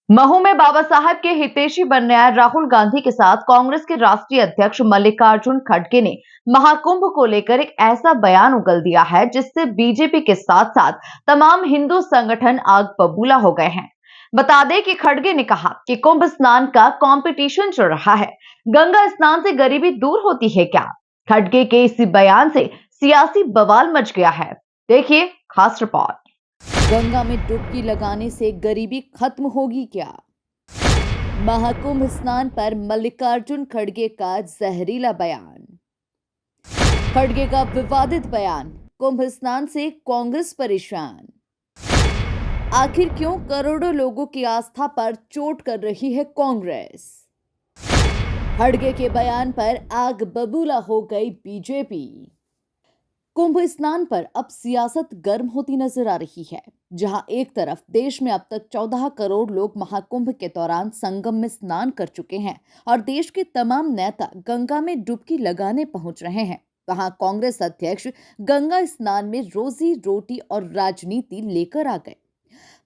महू में बाबा साहब के हितैषी बनने आए राहुल गांधी के साथ कांग्रेस के राष्ट्रीय अध्यक्ष मल्लिकार्जुन खड़गे ने महाकुंभ को लेकर एक ऐसा बयान उगल दिया है जिससे बीजेपी के साथ साथ तमाम हिंदू संगठन आग बबूला हो गए हैं। बता दें कि खड़गे ने कहा कि कुंभ स्नान का कंपटीशन चल रहा है, गंगा स्नान से गरीबी दूर होती है क्या? खड़गे के इसी बयान से सियासी बवाल मच गया है। देखिए खास रिपोर्ट। गंगा में डुबकी लगाने से गरीबी खत्म होगी क्या? महाकुंभ स्नान पर मल्लिकार्जुन खड़गे का जहरीला बयान। खड़गे का विवादित बयान, कुंभ स्नान से कांग्रेस परेशान। आखिर क्यों करोड़ों लोगों की आस्था पर चोट कर रही है कांग्रेस? खड़गे के बयान पर आग बबूला हो गई बीजेपी। कुंभ स्नान पर अब सियासत गर्म होती नजर आ रही है, जहां एक तरफ देश में अब तक 14 करोड़ लोग महाकुंभ के दौरान संगम में स्नान कर चुके हैं और देश के तमाम नेता गंगा में डुबकी लगाने पहुंच रहे हैं, वहां कांग्रेस अध्यक्ष गंगा स्नान में रोजी रोटी और राजनीति लेकर आ गए।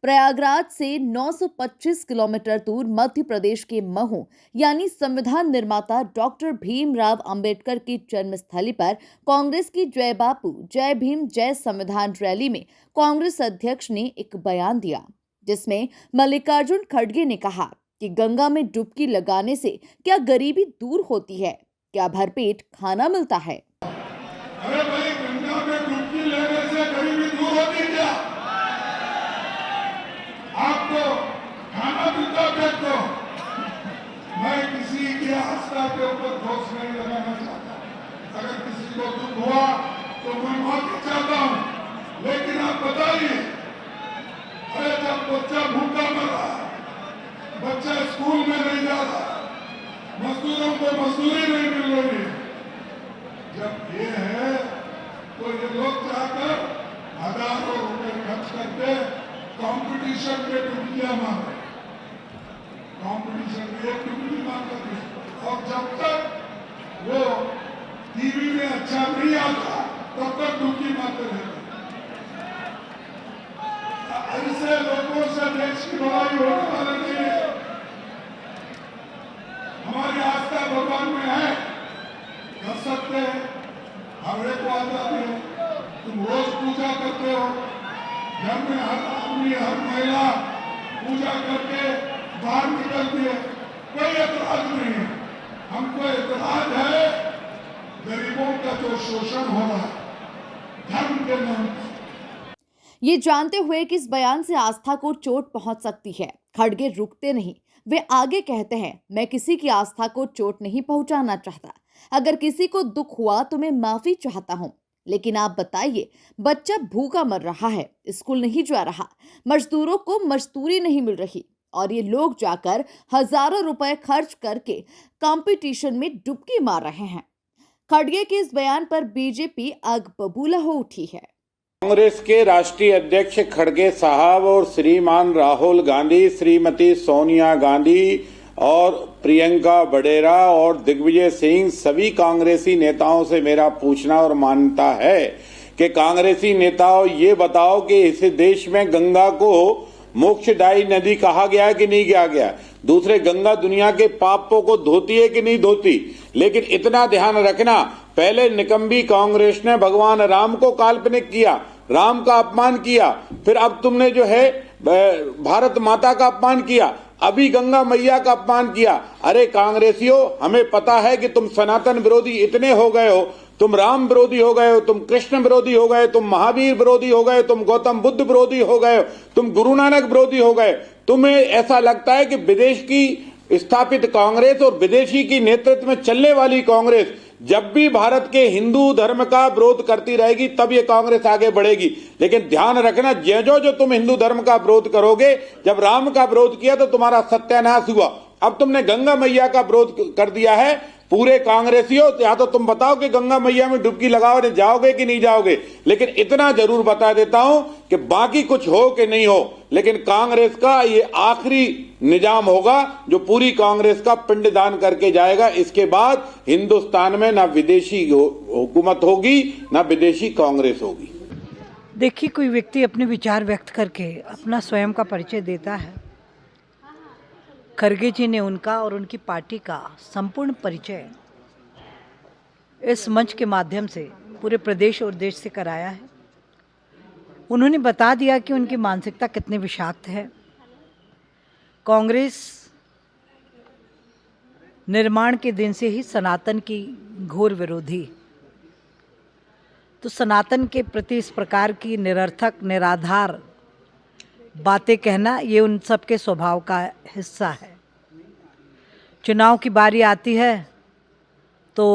प्रयागराज से 925 किलोमीटर दूर मध्य प्रदेश के महू यानी संविधान निर्माता डॉक्टर भीमराव अंबेडकर की जन्मस्थली पर कांग्रेस की जय बापू जय भीम जय संविधान रैली में कांग्रेस अध्यक्ष ने एक बयान दिया, जिसमें मल्लिकार्जुन खड़गे ने कहा कि गंगा में डुबकी लगाने से क्या गरीबी दूर होती है, क्या भरपेट खाना मिलता है? अरे भाई, गंगा में डुबकी लेने से गरीबी दूर होती क्या? आपको खाना मिलता देखो। मैं किसी की आस्था के ऊपर ठोस नहीं लगाना चाहता। अगर किसी को दुख हुआ तो मैं माफी चाहता हूं, लेकिन आप बताइए, अरे जब बच्चा भूखा मर रहा, बच्चा स्कूल में नहीं जा रहा, मजदूरों को मजदूरी नहीं मिल रही, जब ये है तो ये लोग चाहकर हजारों रुपए खर्च करके कंपटीशन में डुबकियां मारे, कंपटीशन में एक डुबकी मार करते, और जब तक वो टीवी में अच्छा नहीं आता तब तक डुबकी मारते रहते। ऐसे लोगों से देश की भलाई होने वाली नहीं है। हमारी आस्था भगवान में है, कर सकते हैं, हर एक को आजादी है। तुम रोज पूजा करते हो, घर में हर आदमी हर महिला पूजा करके बाहर निकलती है, कोई एतराज नहीं है। हमको एतराज है गरीबों का जो शोषण हो रहा है धर्म के नाम पर। ये जानते हुए कि इस बयान से आस्था को चोट पहुंच सकती है, खड़गे रुकते नहीं। वे आगे कहते हैं, मैं किसी की आस्था को चोट नहीं पहुंचाना चाहता। अगर किसी को दुख हुआ तो मैं माफी चाहता हूं, लेकिन आप बताइए, बच्चा भूखा मर रहा है, स्कूल नहीं जा रहा, मजदूरों को मजदूरी नहीं मिल रही, और ये लोग जाकर हजारों रुपए खर्च करके कंपटीशन में डुबकी मार रहे हैं। खड़गे के इस बयान पर बीजेपी आग बबूला हो उठी है। कांग्रेस के राष्ट्रीय अध्यक्ष खड़गे साहब और श्रीमान राहुल गांधी, श्रीमती सोनिया गांधी और प्रियंका बडेरा और दिग्विजय सिंह, सभी कांग्रेसी नेताओं से मेरा पूछना और मानता है कि कांग्रेसी नेताओं ये बताओ कि इस देश में गंगा को मोक्षदायी नदी कहा गया है कि नहीं कहा गया? दूसरे, गंगा दुनिया के पापों को धोती है कि नहीं धोती? लेकिन इतना ध्यान रखना, पहले निकम्बी कांग्रेस ने भगवान राम को काल्पनिक किया, राम का अपमान किया, फिर अब तुमने जो है भारत माता का अपमान किया, अभी गंगा मैया का अपमान किया। अरे कांग्रेसियों, हमें पता है कि तुम सनातन विरोधी इतने हो गए हो, तुम राम विरोधी हो गए हो, तुम कृष्ण विरोधी हो गए, तुम महावीर विरोधी हो गए, तुम गौतम बुद्ध विरोधी हो गए, तुम गुरु नानक विरोधी हो गए। तुम्हें ऐसा लगता है कि विदेश की स्थापित कांग्रेस और विदेशी की नेतृत्व में चलने वाली कांग्रेस जब भी भारत के हिंदू धर्म का विरोध करती रहेगी तब ये कांग्रेस आगे बढ़ेगी। लेकिन ध्यान रखना, जो तुम हिंदू धर्म का विरोध करोगे, जब राम का विरोध किया तो तुम्हारा सत्यानाश हुआ। अब तुमने गंगा मैया का विरोध कर दिया है। पूरे कांग्रेसियों, या तो तुम बताओ कि गंगा मैया में डुबकी लगाओ, जाओगे कि नहीं जाओगे? लेकिन इतना जरूर बता देता हूं कि बाकी कुछ हो कि नहीं हो, लेकिन कांग्रेस का ये आखिरी निजाम होगा जो पूरी कांग्रेस का पिंडदान करके जाएगा। इसके बाद हिंदुस्तान में ना विदेशी हुकूमत होगी ना विदेशी कांग्रेस होगी। देखिए, कोई व्यक्ति अपने विचार व्यक्त करके अपना स्वयं का परिचय देता है, खरगे जी ने उनका और उनकी पार्टी का संपूर्ण परिचय इस मंच के माध्यम से पूरे प्रदेश और देश से कराया है। उन्होंने बता दिया कि उनकी मानसिकता कितनी विषाक्त है। कांग्रेस निर्माण के दिन से ही सनातन की घोर विरोधी, तो सनातन के प्रति इस प्रकार की निरर्थक निराधार बातें कहना ये उन सबके स्वभाव का हिस्सा है। चुनाव की बारी आती है तो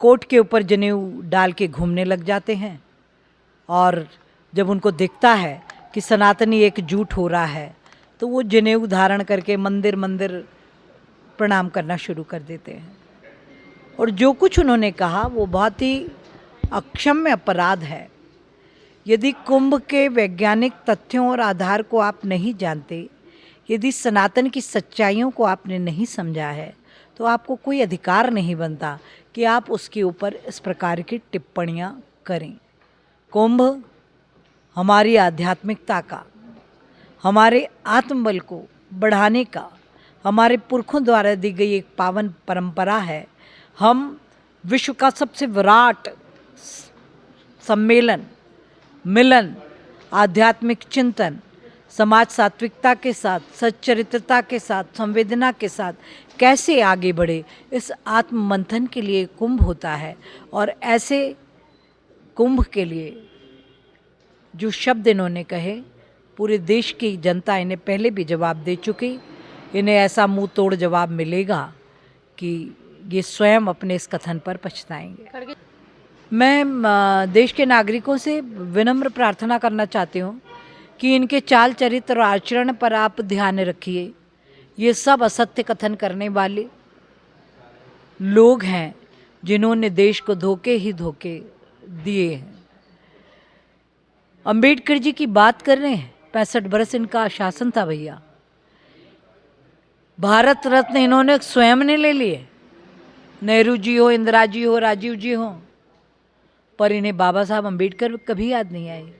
कोर्ट के ऊपर जनेऊ डाल के घूमने लग जाते हैं, और जब उनको दिखता है कि सनातनी एकजुट हो रहा है तो वो जनेऊ धारण करके मंदिर मंदिर प्रणाम करना शुरू कर देते हैं। और जो कुछ उन्होंने कहा वो बहुत ही अक्षम्य अपराध है। यदि कुंभ के वैज्ञानिक तथ्यों और आधार को आप नहीं जानते, यदि सनातन की सच्चाइयों को आपने नहीं समझा है, तो आपको कोई अधिकार नहीं बनता कि आप उसके ऊपर इस प्रकार की टिप्पणियां करें। कुंभ हमारी आध्यात्मिकता का, हमारे आत्मबल को बढ़ाने का, हमारे पुरखों द्वारा दी गई एक पावन परंपरा है। हम विश्व का सबसे विराट सम्मेलन, मिलन, आध्यात्मिक चिंतन, समाज सात्विकता के साथ, सच्चरित्रता के साथ, संवेदना के साथ कैसे आगे बढ़े, इस आत्म मंथन के लिए कुंभ होता है। और ऐसे कुंभ के लिए जो शब्द इन्होंने कहे, पूरे देश की जनता इन्हें पहले भी जवाब दे चुकी। इन्हें ऐसा मुंह तोड़ जवाब मिलेगा कि ये स्वयं अपने इस कथन पर पछताएंगे। मैं देश के नागरिकों से विनम्र प्रार्थना करना चाहती हूँ कि इनके चाल चरित्र और आचरण पर आप ध्यान रखिए। ये सब असत्य कथन करने वाले लोग हैं जिन्होंने देश को धोखे ही धोखे दिए हैं। अंबेडकर जी की बात कर रहे हैं, 65 बरस इनका शासन था भैया। भारत रत्न इन्होंने स्वयं ने ले लिए। नेहरू जी हो, इंदिरा जी हो, राजीव जी हो, पर इन्हें बाबा साहब अंबेडकर कभी याद नहीं आए।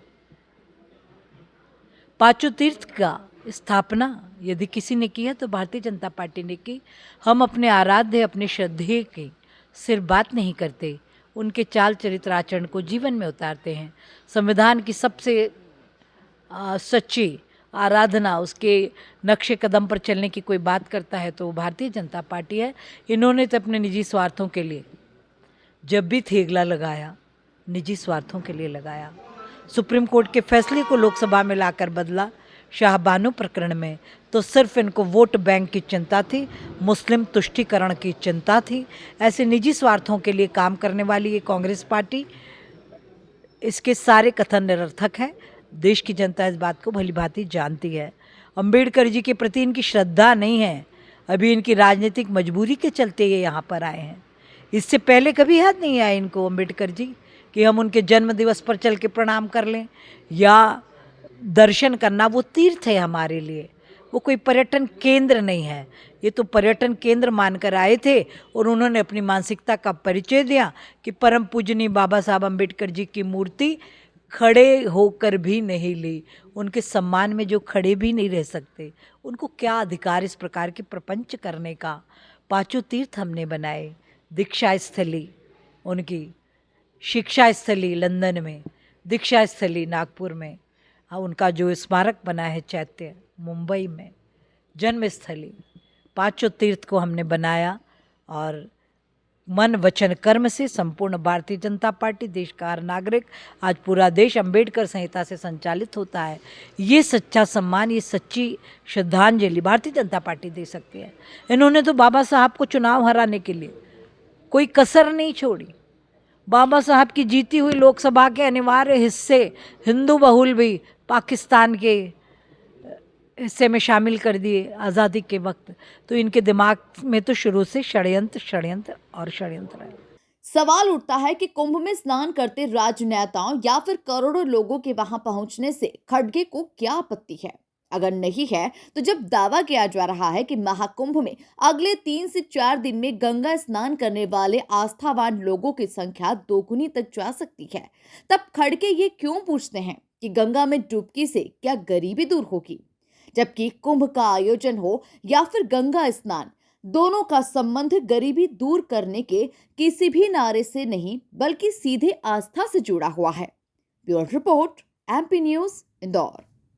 पांचों तीर्थ का स्थापना यदि किसी ने की है तो भारतीय जनता पार्टी ने की। हम अपने आराध्य, अपने श्रद्धेय की सिर्फ बात नहीं करते, उनके चाल चरित्र आचरण को जीवन में उतारते हैं। संविधान की सबसे सच्ची आराधना, उसके नक्शे कदम पर चलने की कोई बात करता है तो भारतीय जनता पार्टी है। इन्होंने तो अपने निजी स्वार्थों के लिए जब भी थेगला लगाया, निजी स्वार्थों के लिए लगाया। सुप्रीम कोर्ट के फैसले को लोकसभा में लाकर बदला शाहबानो प्रकरण में, तो सिर्फ इनको वोट बैंक की चिंता थी, मुस्लिम तुष्टीकरण की चिंता थी। ऐसे निजी स्वार्थों के लिए काम करने वाली ये कांग्रेस पार्टी, इसके सारे कथन निरर्थक हैं। देश की जनता इस बात को भली भांति जानती है। अंबेडकर जी के प्रति इनकी श्रद्धा नहीं है, अभी इनकी राजनीतिक मजबूरी के चलते ये यहाँ पर आए हैं। इससे पहले कभी याद नहीं आया इनको अंबेडकर जी कि हम उनके जन्म दिवस पर चल के प्रणाम कर लें या दर्शन करना वो तीर्थ है हमारे लिए, वो कोई पर्यटन केंद्र नहीं है। ये तो पर्यटन केंद्र मानकर आए थे और उन्होंने अपनी मानसिकता का परिचय दिया कि परम पूजनीय बाबा साहब अंबेडकर जी की मूर्ति खड़े होकर भी नहीं ली। उनके सम्मान में जो खड़े भी नहीं रह सकते, उनको क्या अधिकार इस प्रकार के प्रपंच करने का। पांचों तीर्थ हमने बनाए, दीक्षा स्थली उनकी, शिक्षा स्थली लंदन में, दीक्षा स्थली नागपुर में, उनका जो स्मारक बना है चैत्य मुंबई में, जन्म स्थली, पांचों तीर्थ को हमने बनाया। और मन वचन कर्म से संपूर्ण भारतीय जनता पार्टी, देश का हर नागरिक, आज पूरा देश अंबेडकर संहिता से संचालित होता है। ये सच्चा सम्मान, ये सच्ची श्रद्धांजलि भारतीय जनता पार्टी दे सकती है। इन्होंने तो बाबा साहब को चुनाव हराने के लिए कोई कसर नहीं छोड़ी। बाबा साहब की जीती हुई लोकसभा के अनिवार्य हिस्से हिंदू बहुल भी पाकिस्तान के हिस्से में शामिल कर दिए आज़ादी के वक्त। तो इनके दिमाग में तो शुरू से षड्यंत्र षड्यंत्र और षड्यंत्र है। सवाल उठता है कि कुंभ में स्नान करते राजनेताओं या फिर करोड़ों लोगों के वहां पहुंचने से खड़गे को क्या आपत्ति है? अगर नहीं है तो जब दावा किया जा रहा है कि महाकुंभ में अगले 3 से 4 दिन में गंगा स्नान करने वाले आस्थावान लोगों की संख्या दोगुनी तक जा सकती है, तब खड़गे ये क्यों पूछते हैं कि गंगा में डुबकी से क्या गरीबी दूर होगी? जबकि कुंभ का आयोजन हो या फिर गंगा स्नान, दोनों का संबंध गरीबी दूर करने के किसी भी नारे से नहीं बल्कि सीधे आस्था से जुड़ा हुआ है। Bureau report, MP news, Indore.